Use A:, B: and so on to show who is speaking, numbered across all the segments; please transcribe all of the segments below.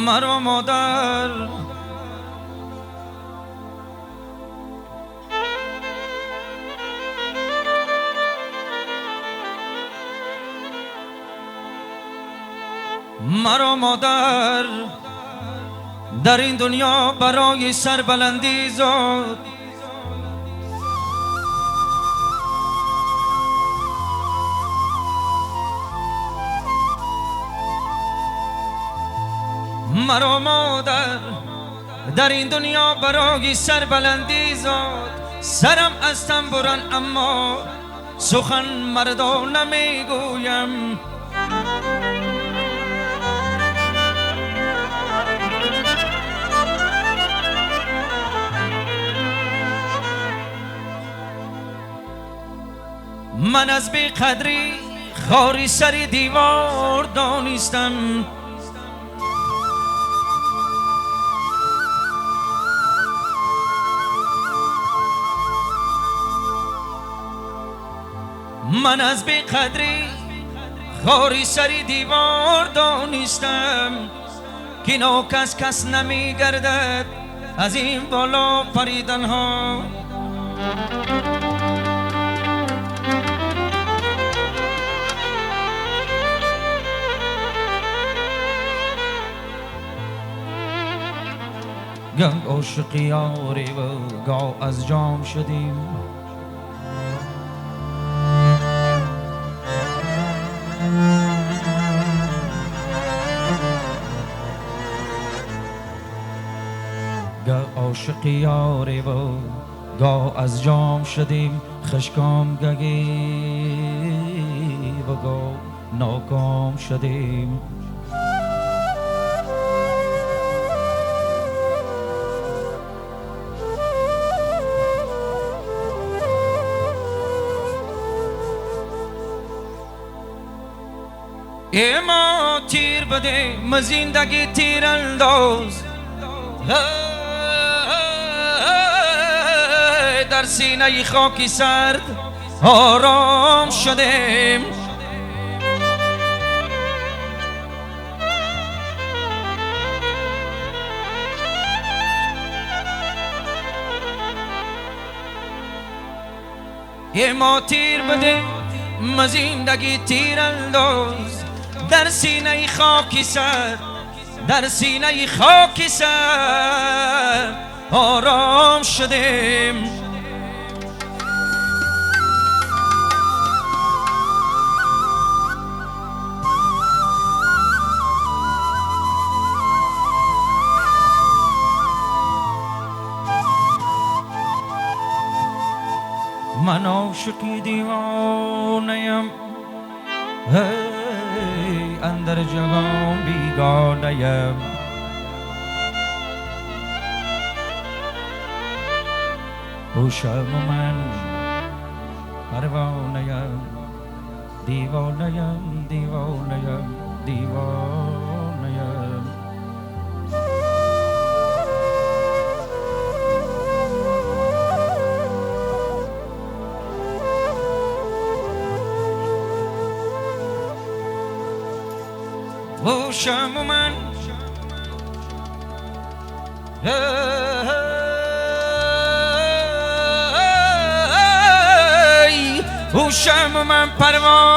A: مرا مادر مرا مادر در این دنیا برای سربلندی زاد. مرا مادر در این دنیا برای سربلندی زاد. سرم از تن برن اما سخن مردا نمیگویم. من از بی قدری خاری سر دیوار دانستم. من از بی قدری خاری سر دیوار دانستم که ناکس کس نمی گردد از این بالا پریدن ها. گه عاشق یاری و گاه از جام شدیم. گه عاشق یاری و گاه از جام شدیم. خشکام گگی و گاه ناکام شدیم. ای ما تیر بده مزیندگی تیر انداز. در سینه خاکی سرد آرام شدیم. ای ما تیر بده مزیندگی تیر انداز. در سینه خاکی سرد در سینه خاکی سرد آرام شدیم. من عاشقی دیوانه‌ام اندر جهان بیگانه‌ام. هوشم من پروانه‌ام. دیوانه‌ام دیوانه‌ام دیوانه‌ام. هوشم من هوشم من پروانه‌ام.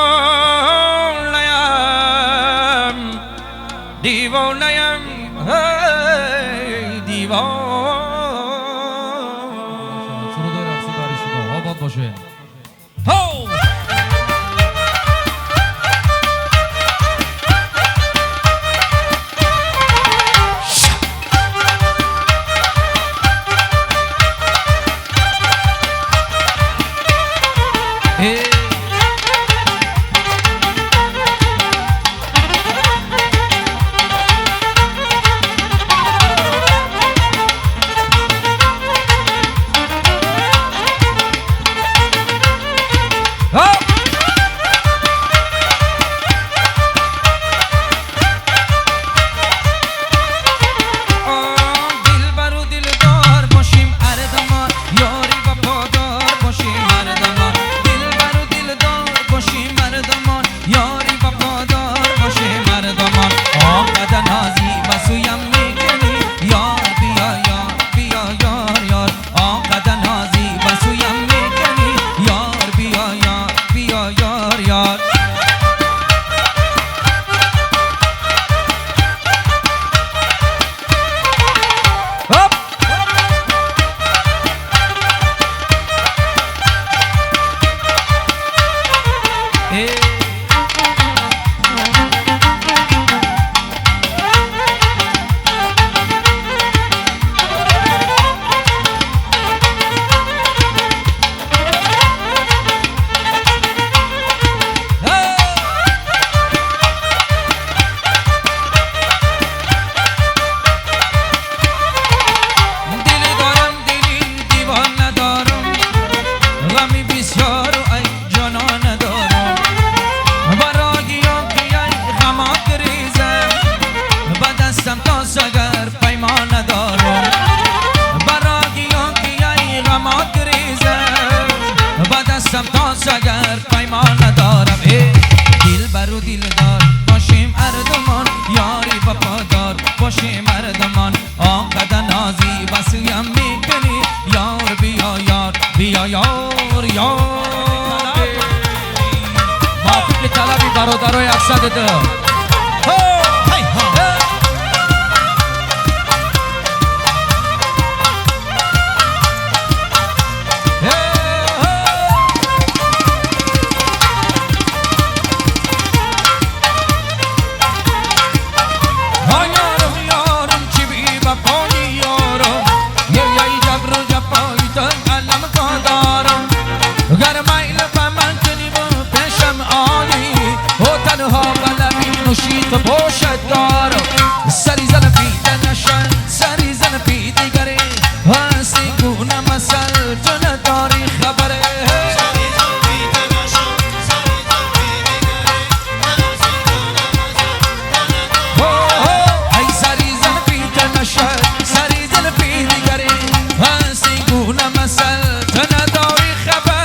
A: دیوانه‌ام دیوانه‌ام.
B: سرود رقصی برای شما آباد باشه.
A: دیلدار باشیم اردمان یاری وفادار باشیم اردمان آنقدر نازی بسویم میکنی یار بیا یار بیا یار یار
B: موافق طلبی برادرای اکسد ده
A: تو پوشت دارم سری زن پیده نشن سری زن پیده گره هستی گونه مسل تو نداری خبره سری زن پیده نشن سری زن پیده گره هستی گونه مسل ای سری زن پیده نشن سری زن پیده گره هستی گونه مسل تو نداری خبر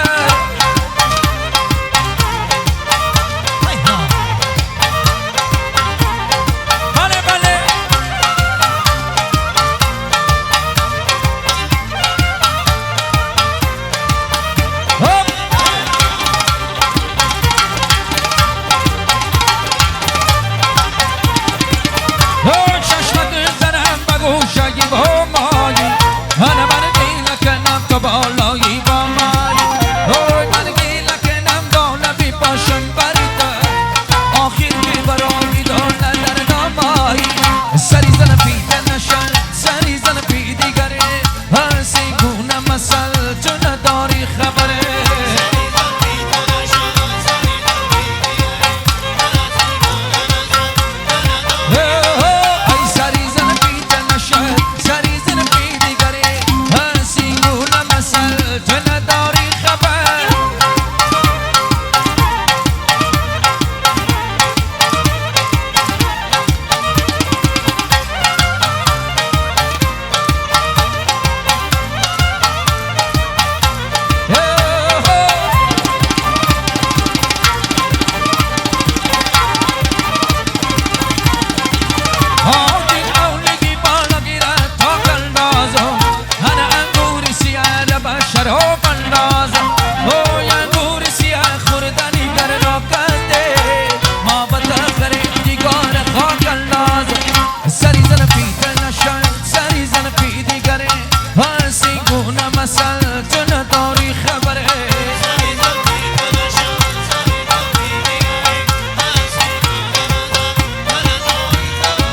A: بالایی با مایی اوی من گیله کنم دانه بی پاشم برده آخر که برای دانه در نامایی سری زن پیده نشن سری زن پیده گره هر سی گونه مسل تو نداری خبره سری زن پیده نشن سری زن پیده گره ای سری زن پیده نشن سری زن پیده گره هر سی گونه مسل تو نداری خبر شراب اندازم او ینگور سیاه خوردنی گر ناکده ما بتاخره دیگار خاک اندازم سری زن پیده نشن سری زن پیده گره هر سی گونه مسل تو نداری خبره سری زن پیده نشن سری زن پیده گره هر سی گونه مسل تو نداری خبره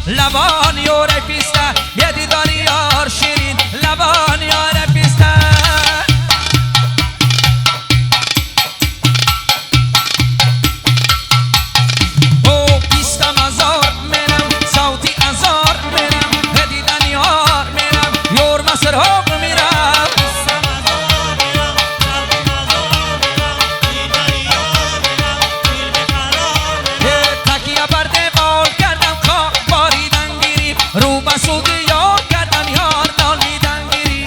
A: لبان یار پیسته یه دیدار یار شیرین لبان یار پیسته او پیستم ازار منم صوتی ازار منم یه دیدن یار منم یار مسر حق میرم تکیه بر دیوار کردم خواب باریدن گیری رو بسود یار کردم یار نالیدن گیری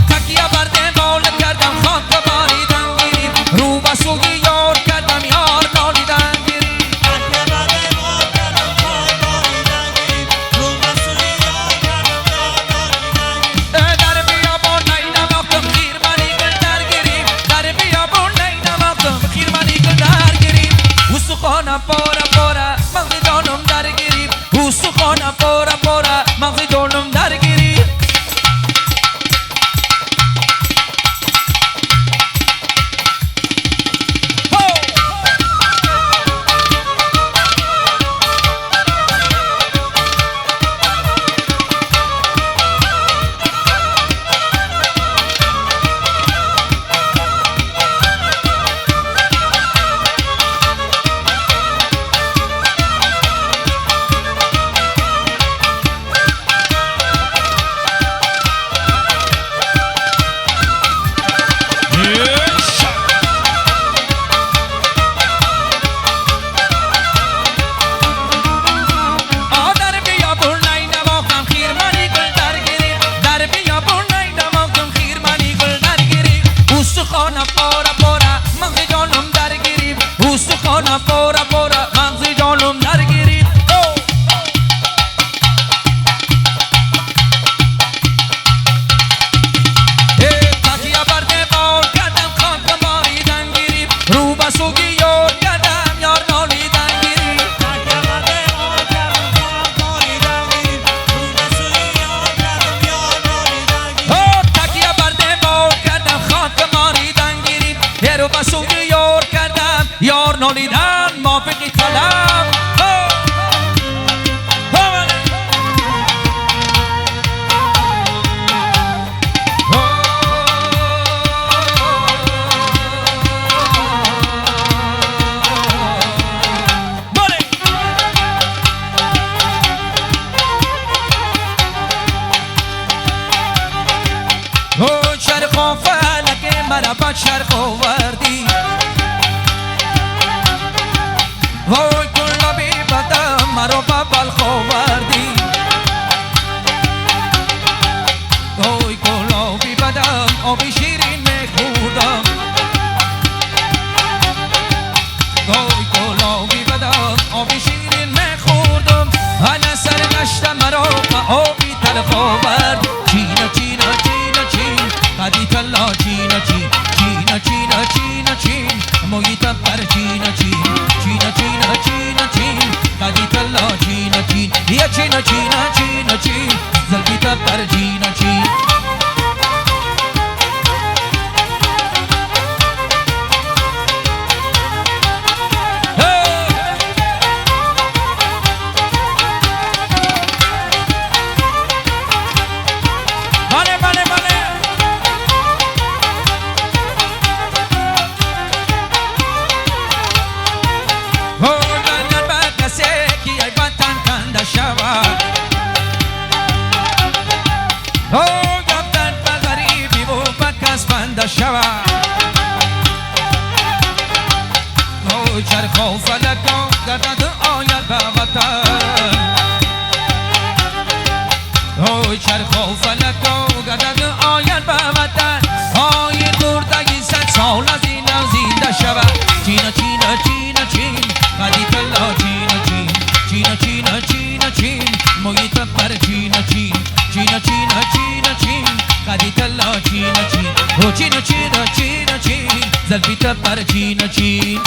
A: تکیه بر دیوار کردم خواب باریدن گیری رو بسود یار کردم یار نالیدن گیری در بیابان نینواختم خیر منی گل درگیری در بیابان نینواختم خیر منی گل درگیری استخوانم پاره پاره مغز جانم درگیری استخوانم پاره پاره مغز جانم درگیری در بیابون نینواختم خیر منی گل درگیری در بیابون نینواختم خیر منی گل درگیری استخوانم پاره پاره مغز جانم درگیری استخوانم پاره پاره مغز جانم درگیری تکیه بر دیوار کردم خاک باریدن گیری رو به سوی یار کردم یار نالیدن گیری تکیه بر دیوار کردم خاک باریدن گیری رو به سوی یار کردم یار نالیدن موافقی طلب شرق و فلک مرا با شرق وردی وای گلابی بدم مرا با بلخ وردی وای گلابی بدم آبی شیرین میخوردم وای گلابی بدم آبی شیرین میخوردم انا سرگشت مرا با آبی تلخ ورد چینا چینا چینا چین قدی تلا چینا چین چینا چینا چینا چین محیط پر چینا چین چینا چینا چینا چین قدی تلا چینا چین یا چینا چینا چینا چین زلبیت پر چینا چین بله بله بله گردن به کسی که ای وطن کنده شود گردن به غریبی و به کس بنده شود چرخ و فلک گردد آید به وطن چرخ و فلک گردد آید به وطن های دردگی صد سال از این زنده شود چینا چینا چینا چین قدی تلا چینا چین چینا چینا چینا چین محیط پر چینا چین چینا چینا چینا چین قدی تلا چینا چین چینا چینا چینا چین زلبیت پر چینا چین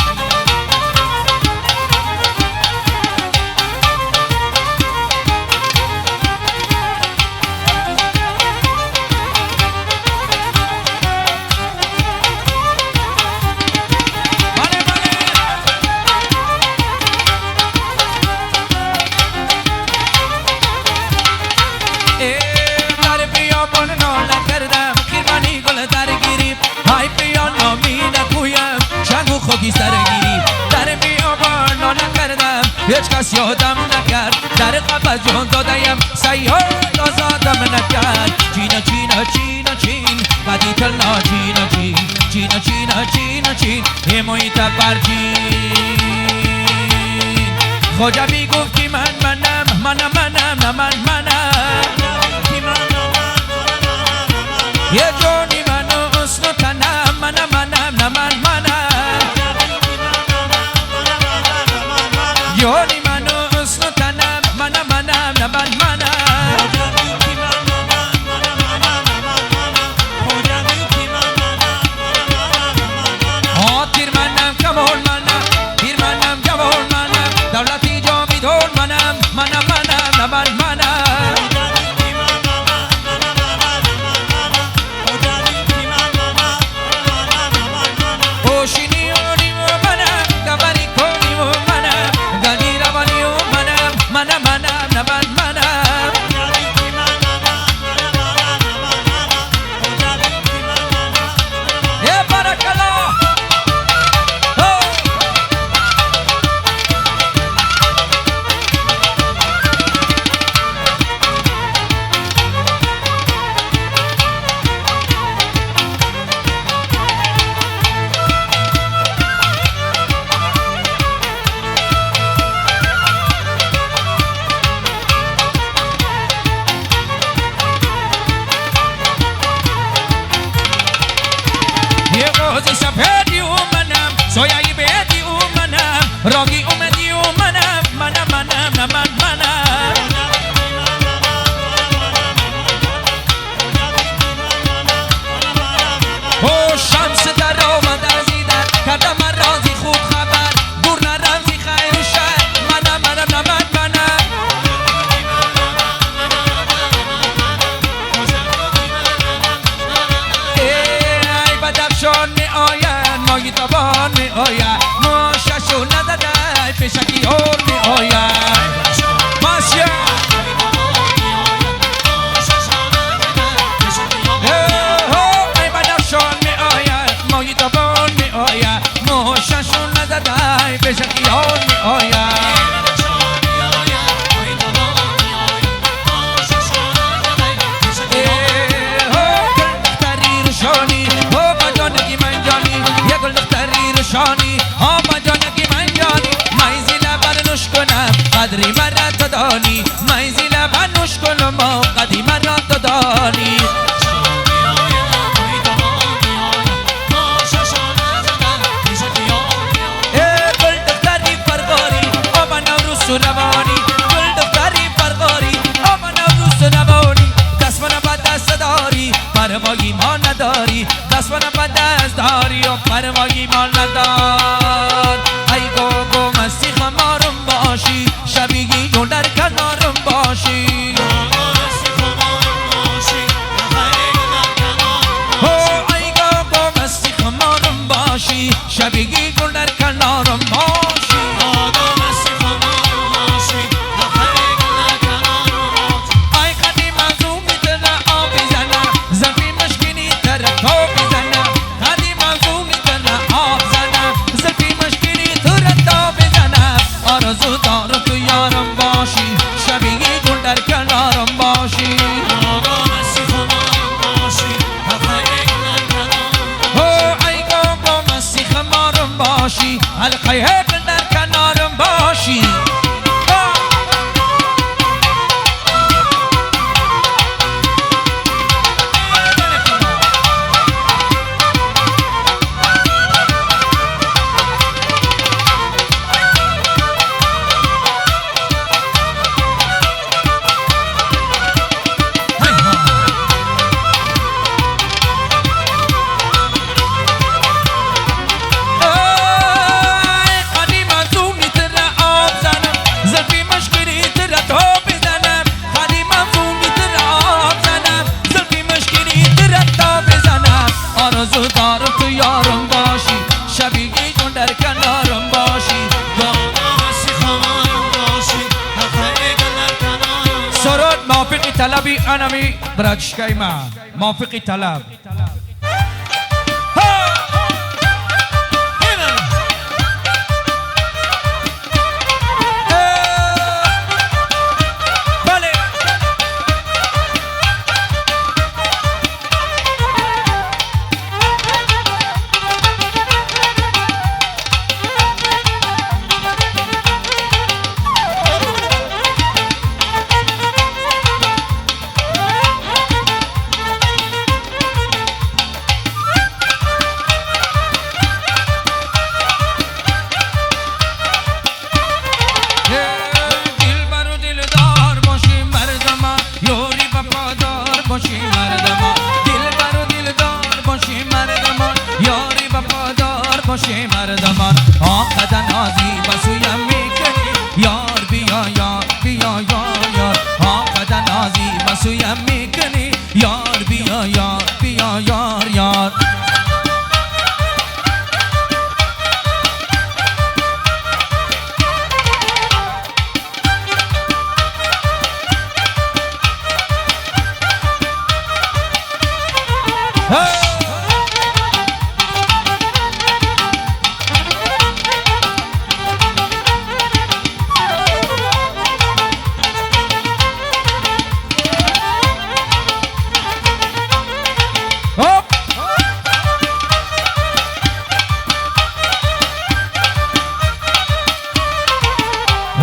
A: سنگ و خاکی سرگیری در بیابان ناله کردم هیچ کس یادم نکرد در قفس جان دادیم سیاد آزادم نکرد چینا چینا چینا چین بدی تلنا چینا چین چینا چینا چینا چین هموی تبرچین خجبی گفت که منم نه منم یه جانی منو اصل و تنم منم نه منم جانی منو اصل و تنم منم نه منم تیر منم کمال منم تیر منم جوال منم دولتی جاویدان منم نه منم سایه بیدی او منم راگی اومدی او منم نه منم او شمس در آمد از ایدر کردم من رازی خوب خبر دور نرم زی خیر و شر منم ای بدخشان می آید مایی تبان می آید ما ششو نزده پیشکی هور می آید ماسیا ای بدخشان می آید مایی تبان می آید ما ششو نزده پیشکی هور می آید شانی آما جانکی من جانی مایزی لبن نوش کنم قدری مرد تو دانی مایزی لبن نوش کنم با قدری مرد تو دانی گل دختری فرغاری آما نوروز و روانی گل دختری فرغاری آما نوروز و روانی دست من بد دست داری پروایی ما نداری دست من بد دست داری و پروایی ما ندار ای گو مستی خمارم باشی شبیهی جون در کنارم باشی ای گو مستی خمارم باشی شبیهی جون در کنارم باشی ای خدی منظوم میتونه آب بزنه زفی مشکینی تر تو بزنه خدی منظوم میتونه آب زنه زفی مشکینی تر تو بزنه آرزو دارم تو یارم باشی شبیهی جون در کنارم باشی ای گو مستی خمارم باشی حلقه در کنارم باشی آرزو دارم تو یارم باشی شبیهی جون در کنارم باشی سرود موافقی طلبی انمی برادشکای ما موافقی طلب مردمان آقا نازی بسویم میکنی یار بیا یار بیا یار یار آقا نازی بسویم میکنی یار بیا یار بیا یار یار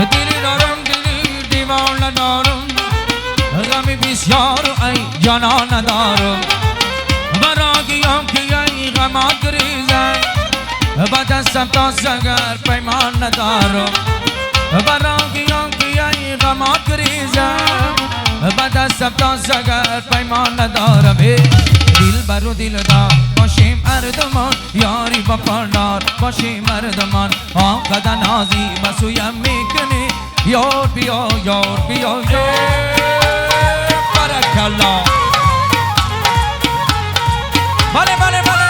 A: دلی دارم دلی دیوانه دارم غمی بسیار ای جانان ندارم براگیم که ای غمات گریزم با دستم تا سگر پیمان ندارم براگیم که ای غمات گریزم با دستم تا سگر پیمان ندارم دل برو دل دار باشیم اردمان یاری با پردار باشیم اردمان آقا نازی بسویم میکنی یار بیا یار بیا یار بارک الله بله بله بله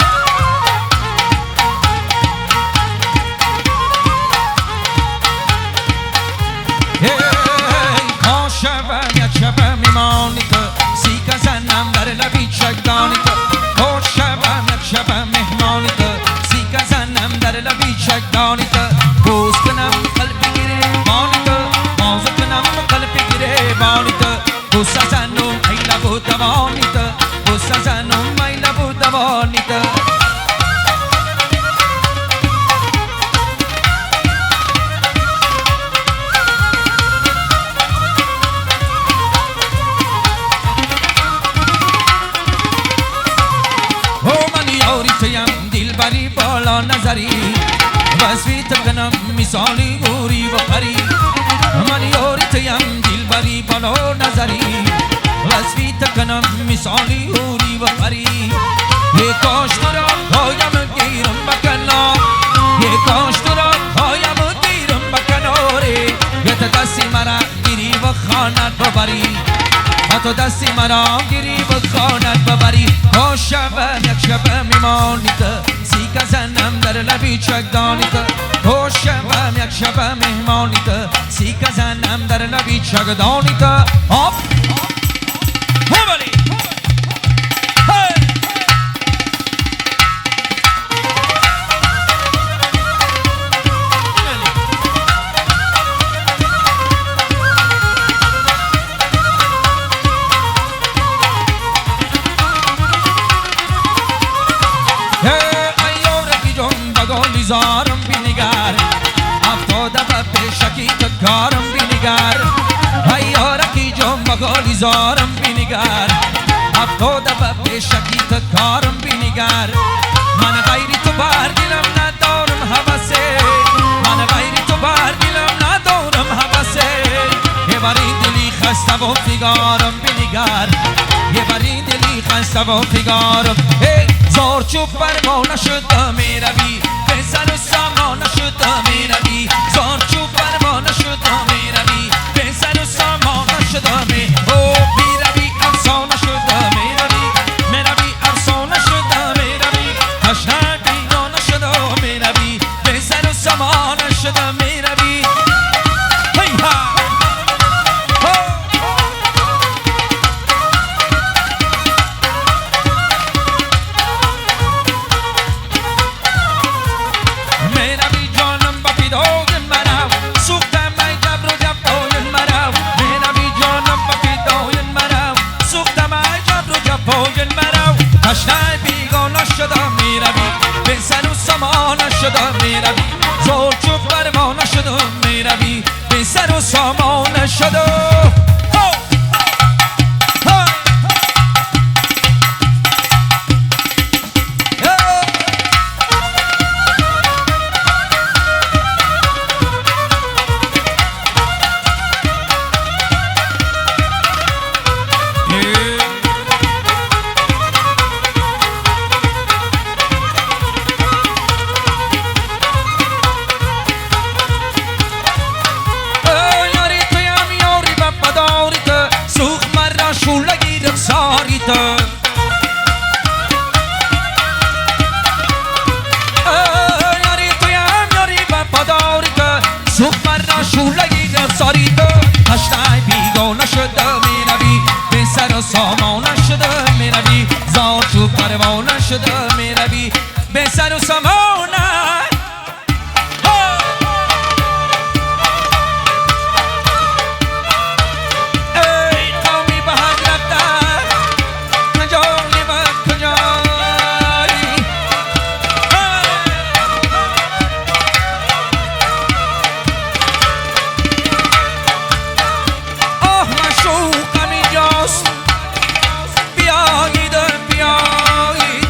A: شبم یک شبم میمانی تو سیک زنم در لبی چکدانی تو شبم یک شبم مهمانی تو سیک زنم در لبی چکدانی تو بوز کنم قلبی گیره بانی تو باز کنم قلبی گیره بانی تو بوز زنم ای لبو دوانی تو بوز زنم ای لبو دوانی تو دل بری بالا نظری وصفی تکنم مثالی گوری و پری من یاری تیم دل بری بالا نظری وصفی تکنم مثالی گوری و پری یه کاش تو را پایم گیرم بکنار یه کاش تو را پایم گیرم بکناره یه تا دستی مرا گیری و خانت ببری تو دستی مرا گیری و خانت ببری شبم یک شبم میمانیت سیک زنم در لبی چکدانیت شبم یک شبم میمانیت سیک زنم در لبی چکدانیت آب ببری زارم بینیگر افتاده به شکیت کارم بینیگر هیارکی جم بگالی زارم بینیگر افتاده به شکیت کارم بینیگر من غیری تو برگیرم ندارم حوثه من غیری تو برگیرم ندارم حوثه یه بری دلی خسته و فیگارم بینیگر یه بری دلی خسته و فیگارم زار چوب برمانه شده میروی سر و سامان شده میروی زار چوب برمانه شده میروی به سر و سامان شده میروی افسانه شده میروی افسانه شده میروی تشنه بیگانه شده میروی به سر و سامان شده میروی تشنه بیگانه شده میروی به سر و سامانه شده میروی زور چوب برمانه شده میروی به سر و سامانه شده سامان نشده میروی زار تو پروانه نشده میروی به سر و سامانه ای قومی به حق رفته کجایی و کجایی آه مشوقم اینجاست بیایید بیایید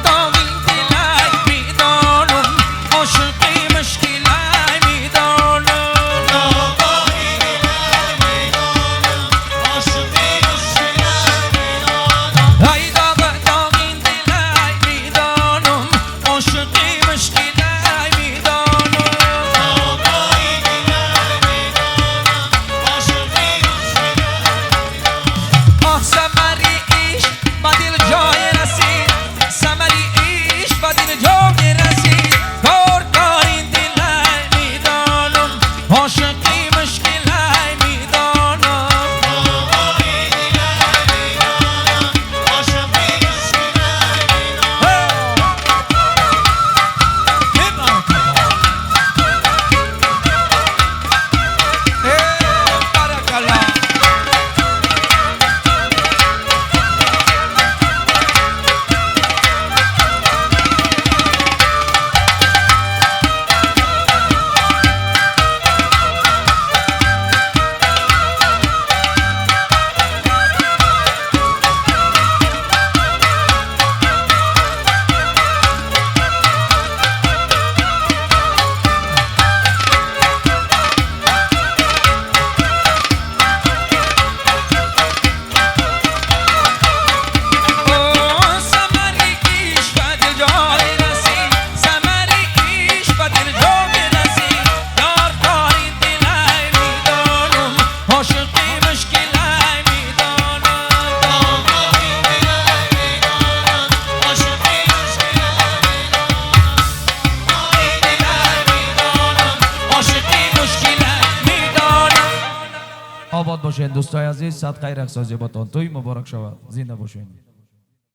A: داغی دلای میدانم عاشقی مشکلای میدانم
C: داغی دلای میدانم عاشقی مشکلای میدانم
A: ای داغی دلای میدانم عاشقی مشکلای میدانم
C: داغی دلای میدانم عاشقی مشکلای
A: آه ثمری عشق با دل جای رسید ثمری عشق با دل جای رسید کار این دلای میدانم عاشقی مشکلای میدانم
C: داغی دلای میدانم عاشقی مشکلای
A: بارک الله ثمری عشق با دل جای رسید ثمری عشق با دل جای رسید یار کار این دلای میدانم عاشقی مشکلای میدانم
C: داغی دلای میدانم عاشقی مشکلای
A: دلای میدانم عاشقی مشکلای میدانم
B: آباد باشین دوستای عزیز، صدقه رقص باتون توی مبارک شود. زنده باشین.